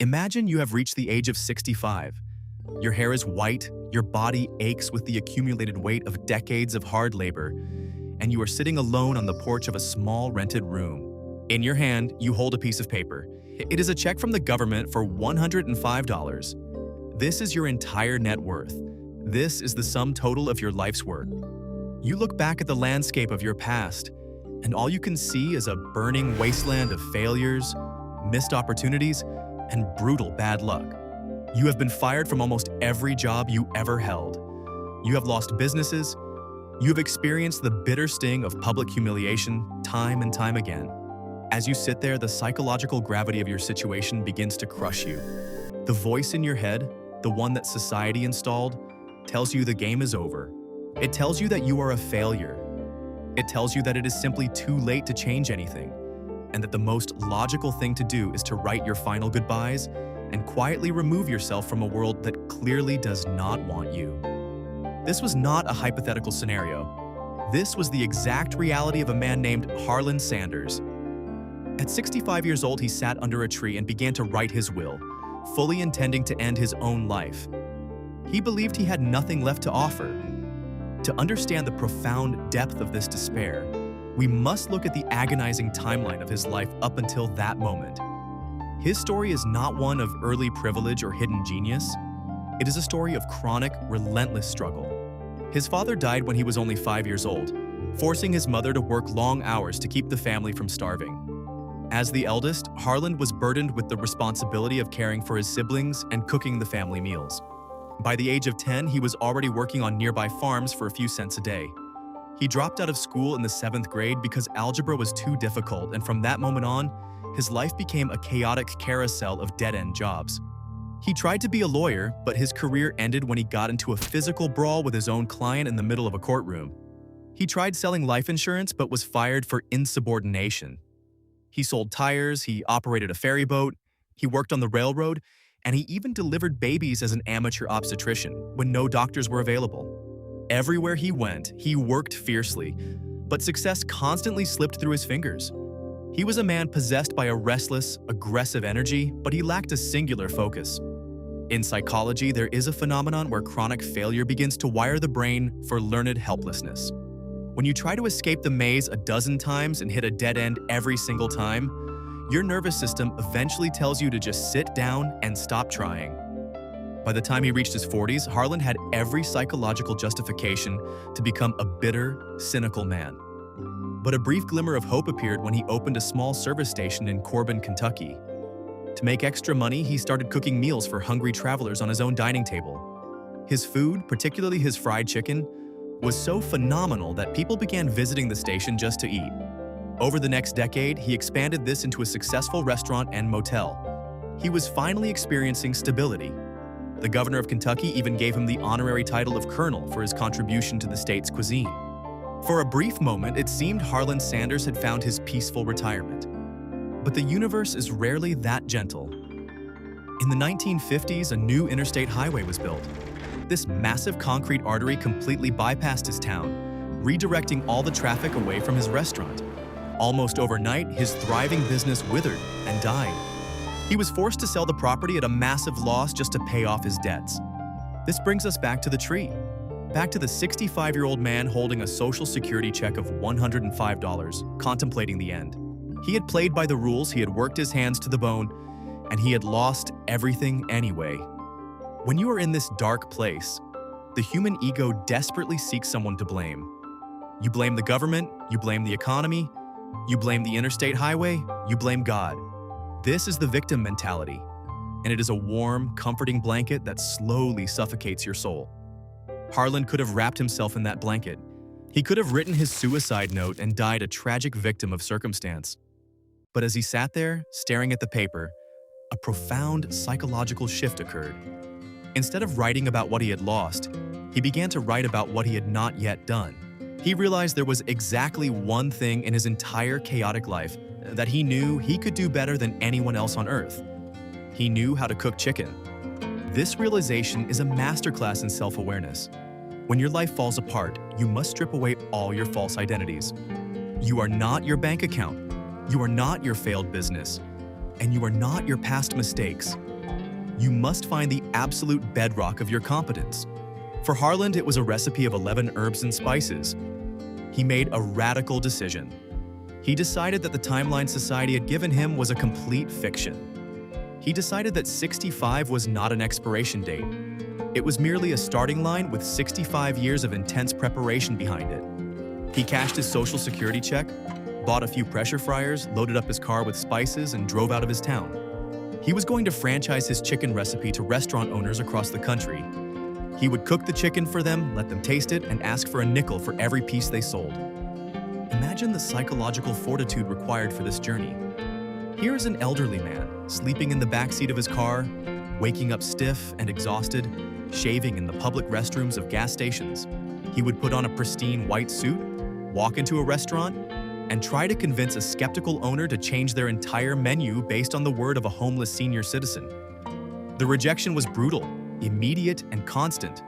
Imagine you have reached the age of 65. Your hair is white, your body aches with the accumulated weight of decades of hard labor, and you are sitting alone on the porch of a small rented room. In your hand, you hold a piece of paper. It is a check from the government for $105. This is your entire net worth. This is the sum total of your life's work. You look back at the landscape of your past, and all you can see is a burning wasteland of failures, missed opportunities, and brutal bad luck. You have been fired from almost every job you ever held. You have lost businesses. You have experienced the bitter sting of public humiliation time and time again. As you sit there, the psychological gravity of your situation begins to crush you. The voice in your head, the one that society installed, tells you the game is over. It tells you that you are a failure. It tells you that it is simply too late to change anything, and that the most logical thing to do is to write your final goodbyes and quietly remove yourself from a world that clearly does not want you. This was not a hypothetical scenario. This was the exact reality of a man named Harland Sanders. At 65 years old, he sat under a tree and began to write his will, fully intending to end his own life. He believed he had nothing left to offer. To understand the profound depth of this despair, we must look at the agonizing timeline of his life up until that moment. His story is not one of early privilege or hidden genius. It is a story of chronic, relentless struggle. His father died when he was only 5 years old, forcing his mother to work long hours to keep the family from starving. As the eldest, Harland was burdened with the responsibility of caring for his siblings and cooking the family meals. By the age of 10, he was already working on nearby farms for a few cents a day. He dropped out of school in the 7th grade because algebra was too difficult, and from that moment on, his life became a chaotic carousel of dead-end jobs. He tried to be a lawyer, but his career ended when he got into a physical brawl with his own client in the middle of a courtroom. He tried selling life insurance, but was fired for insubordination. He sold tires, he operated a ferry boat, he worked on the railroad, and he even delivered babies as an amateur obstetrician when no doctors were available. Everywhere he went, he worked fiercely, but success constantly slipped through his fingers. He was a man possessed by a restless, aggressive energy, but he lacked a singular focus. In psychology, there is a phenomenon where chronic failure begins to wire the brain for learned helplessness. When you try to escape the maze a dozen times and hit a dead end every single time, your nervous system eventually tells you to just sit down and stop trying. By the time he reached his 40s, Harland had every psychological justification to become a bitter, cynical man. But a brief glimmer of hope appeared when he opened a small service station in Corbin, Kentucky. To make extra money, he started cooking meals for hungry travelers on his own dining table. His food, particularly his fried chicken, was so phenomenal that people began visiting the station just to eat. Over the next decade, he expanded this into a successful restaurant and motel. He was finally experiencing stability. The governor of Kentucky even gave him the honorary title of colonel for his contribution to the state's cuisine. For a brief moment, it seemed Harland Sanders had found his peaceful retirement. But the universe is rarely that gentle. In the 1950s, a new interstate highway was built. This massive concrete artery completely bypassed his town, redirecting all the traffic away from his restaurant. Almost overnight, his thriving business withered and died. He was forced to sell the property at a massive loss just to pay off his debts. This brings us back to the tree, back to the 65-year-old man holding a Social Security check of $105, contemplating the end. He had played by the rules, he had worked his hands to the bone, and he had lost everything anyway. When you are in this dark place, the human ego desperately seeks someone to blame. You blame the government, you blame the economy, you blame the interstate highway, you blame God. This is the victim mentality, and it is a warm, comforting blanket that slowly suffocates your soul. Harland could have wrapped himself in that blanket. He could have written his suicide note and died a tragic victim of circumstance. But as he sat there, staring at the paper, a profound psychological shift occurred. Instead of writing about what he had lost, he began to write about what he had not yet done. He realized there was exactly one thing in his entire chaotic life that he knew he could do better than anyone else on earth. He knew how to cook chicken. This realization is a masterclass in self-awareness. When your life falls apart, you must strip away all your false identities. You are not your bank account. You are not your failed business. And you are not your past mistakes. You must find the absolute bedrock of your competence. For Harland, it was a recipe of 11 herbs and spices. He made a radical decision. He decided that the timeline society had given him was a complete fiction. He decided that 65 was not an expiration date. It was merely a starting line with 65 years of intense preparation behind it. He cashed his social security check, bought a few pressure fryers, loaded up his car with spices, and drove out of his town. He was going to franchise his chicken recipe to restaurant owners across the country. He would cook the chicken for them, let them taste it, and ask for a nickel for every piece they sold. Imagine the psychological fortitude required for this journey. Here is an elderly man, sleeping in the backseat of his car, waking up stiff and exhausted, shaving in the public restrooms of gas stations. He would put on a pristine white suit, walk into a restaurant, and try to convince a skeptical owner to change their entire menu based on the word of a homeless senior citizen. The rejection was brutal, immediate, and constant.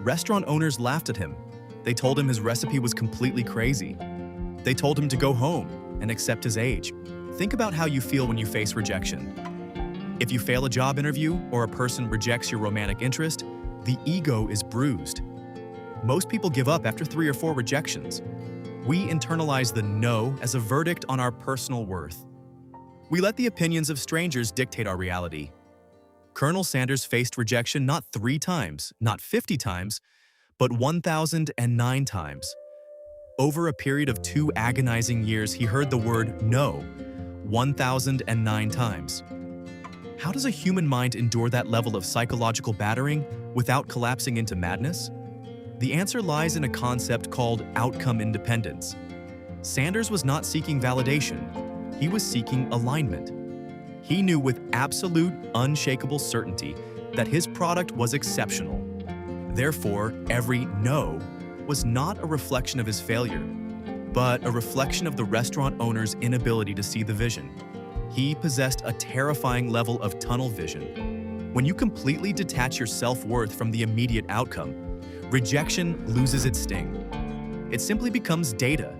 Restaurant owners laughed at him. They told him his recipe was completely crazy. They told him to go home and accept his age. Think about how you feel when you face rejection. If you fail a job interview or a person rejects your romantic interest, the ego is bruised. Most people give up after 3 or 4 rejections. We internalize the no as a verdict on our personal worth. We let the opinions of strangers dictate our reality. Colonel Sanders faced rejection not 3 times, not 50 times, but 1,009 times. Over a period of 2 agonizing years, he heard the word no 1,009 times. How does a human mind endure that level of psychological battering without collapsing into madness? The answer lies in a concept called outcome independence. Sanders was not seeking validation. He was seeking alignment. He knew with absolute, unshakable certainty that his product was exceptional. Therefore, every no was not a reflection of his failure, but a reflection of the restaurant owner's inability to see the vision. He possessed a terrifying level of tunnel vision. When you completely detach your self-worth from the immediate outcome, rejection loses its sting. It simply becomes data.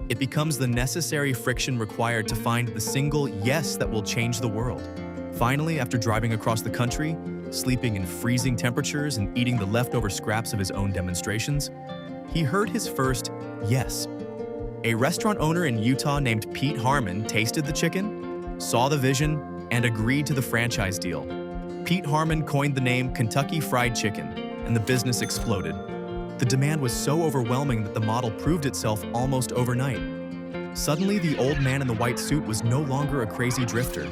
It becomes the necessary friction required to find the single yes that will change the world. Finally, after driving across the country, sleeping in freezing temperatures and eating the leftover scraps of his own demonstrations, he heard his first yes. A restaurant owner in Utah named Pete Harmon tasted the chicken, saw the vision, and agreed to the franchise deal. Pete Harmon coined the name Kentucky Fried Chicken, and the business exploded. The demand was so overwhelming that the model proved itself almost overnight. Suddenly, the old man in the white suit was no longer a crazy drifter.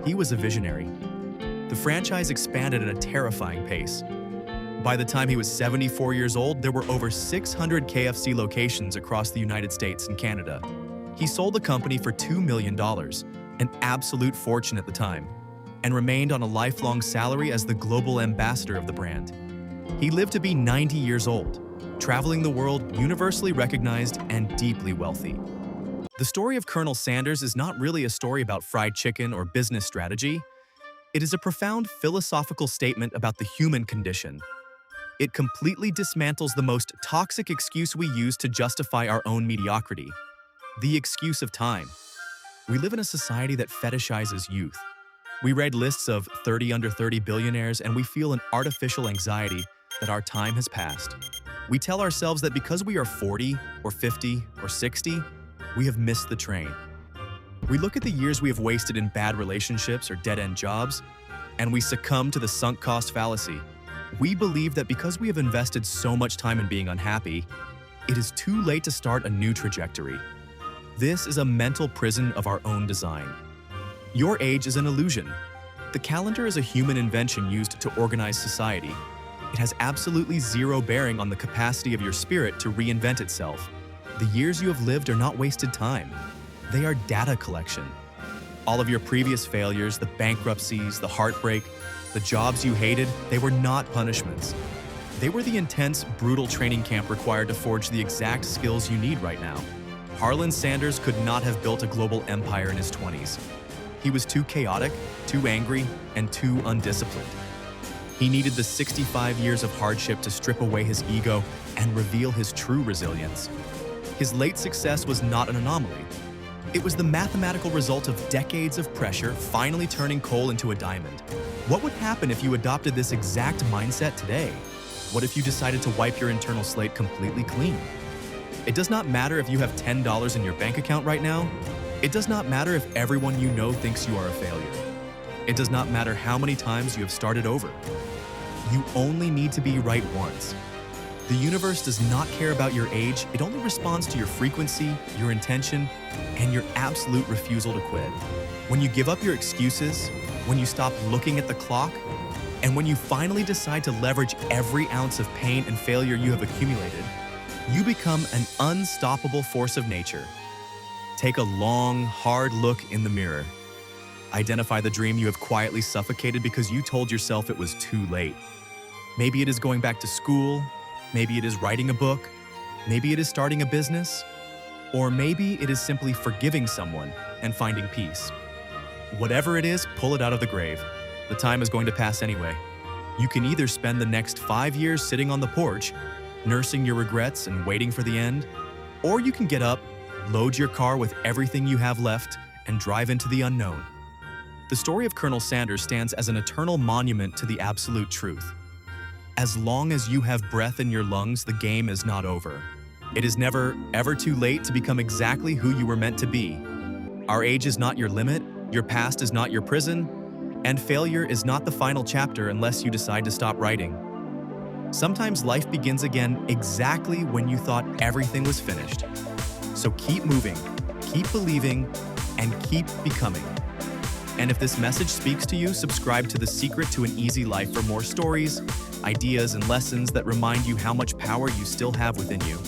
He was a visionary. The franchise expanded at a terrifying pace. By the time he was 74 years old, there were over 600 KFC locations across the United States and Canada. He sold the company for $2 million, an absolute fortune at the time, and remained on a lifelong salary as the global ambassador of the brand. He lived to be 90 years old, traveling the world, universally recognized and deeply wealthy. The story of Colonel Sanders is not really a story about fried chicken or business strategy. It is a profound philosophical statement about the human condition. It completely dismantles the most toxic excuse we use to justify our own mediocrity: the excuse of time. We live in a society that fetishizes youth. We read lists of 30 under 30 billionaires and we feel an artificial anxiety that our time has passed. We tell ourselves that because we are 40 or 50 or 60, we have missed the train. We look at the years we have wasted in bad relationships or dead-end jobs, and we succumb to the sunk cost fallacy. We believe that because we have invested so much time in being unhappy, it is too late to start a new trajectory. This is a mental prison of our own design. Your age is an illusion. The calendar is a human invention used to organize society. It has absolutely zero bearing on the capacity of your spirit to reinvent itself. The years you have lived are not wasted time. They are data collection. All of your previous failures, the bankruptcies, the heartbreak, the jobs you hated, they were not punishments. They were the intense, brutal training camp required to forge the exact skills you need right now. Harland Sanders could not have built a global empire in his 20s. He was too chaotic, too angry, and too undisciplined. He needed the 65 years of hardship to strip away his ego and reveal his true resilience. His late success was not an anomaly. It was the mathematical result of decades of pressure finally turning coal into a diamond. What would happen if you adopted this exact mindset today? What if you decided to wipe your internal slate completely clean? It does not matter if you have $10 in your bank account right now. It does not matter if everyone you know thinks you are a failure. It does not matter how many times you have started over. You only need to be right once. The universe does not care about your age. It only responds to your frequency, your intention, and your absolute refusal to quit. When you give up your excuses, when you stop looking at the clock, and when you finally decide to leverage every ounce of pain and failure you have accumulated, you become an unstoppable force of nature. Take a long, hard look in the mirror. Identify the dream you have quietly suffocated because you told yourself it was too late. Maybe it is going back to school, maybe it is writing a book, maybe it is starting a business, or maybe it is simply forgiving someone and finding peace. Whatever it is, pull it out of the grave. The time is going to pass anyway. You can either spend the next 5 years sitting on the porch, nursing your regrets and waiting for the end, or you can get up, load your car with everything you have left, and drive into the unknown. The story of Colonel Sanders stands as an eternal monument to the absolute truth. As long as you have breath in your lungs, the game is not over. It is never, ever too late to become exactly who you were meant to be. Our age is not your limit, your past is not your prison, and failure is not the final chapter unless you decide to stop writing. Sometimes life begins again exactly when you thought everything was finished. So keep moving, keep believing, and keep becoming. And if this message speaks to you, subscribe to The Secret to an Easy Life for more stories, ideas, and lessons that remind you how much power you still have within you.